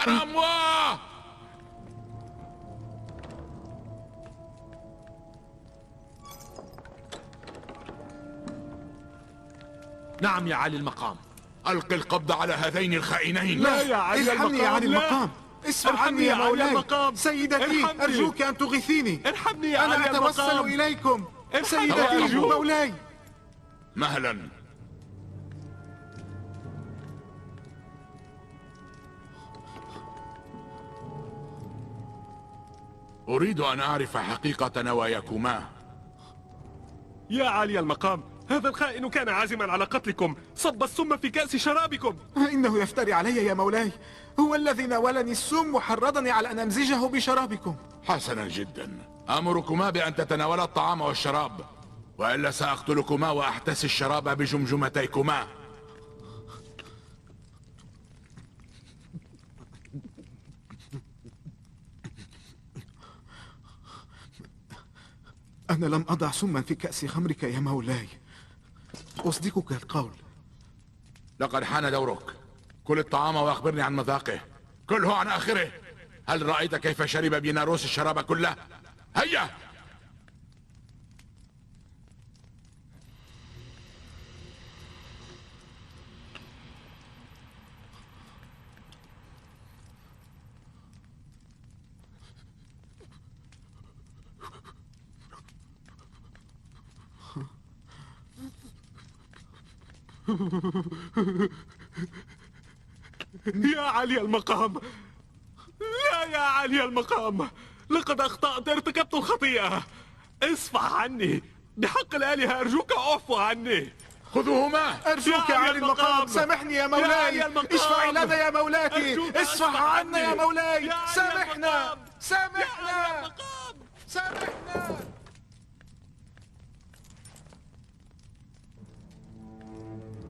كرامواه! نعم يا علي المقام. ألق القبض على هذين الخائنين. لا يا علي المقام، الحمني يا علي المقام. اسمع عني يا مولاي. سيدتي أرجوك أن تغيثيني. ارحمني يا علي أنا المقام. أتوسل إليكم. سيدتي أرجوك. مولاي. مهلا. أريد أن أعرف حقيقة نواياكما. يا علي المقام، هذا الخائن كان عازما على قتلكم، صب السم في كأس شرابكم. إنه يفتري علي يا مولاي. هو الذي ناولني السم وحرضني على أن أمزجه بشرابكم. حسنا جدا. أمركما بأن تتناولا الطعام والشراب، وإلا سأقتلكما وأحتسي الشراب بجمجمتيكما. أنا لم أضع سما في كأس خمرك يا مولاي. أصدقك القول. لقد حان دورك. كل الطعام وأخبرني عن مذاقه. كله عن آخره. هل رأيت كيف شرب بيناروس الشراب كله؟ هيا! يا علي المقام، لا يا علي المقام، لقد أخطأت، ارتكبت الخطيئة. اصفح عني، بحق الآلهة أرجوك اعفو عني. خذوهما. أرجوك يا علي المقام، سامحني يا مولاي. اشفع لنا يا مولاتي. اصفح عنا يا مولاي. سامحنا.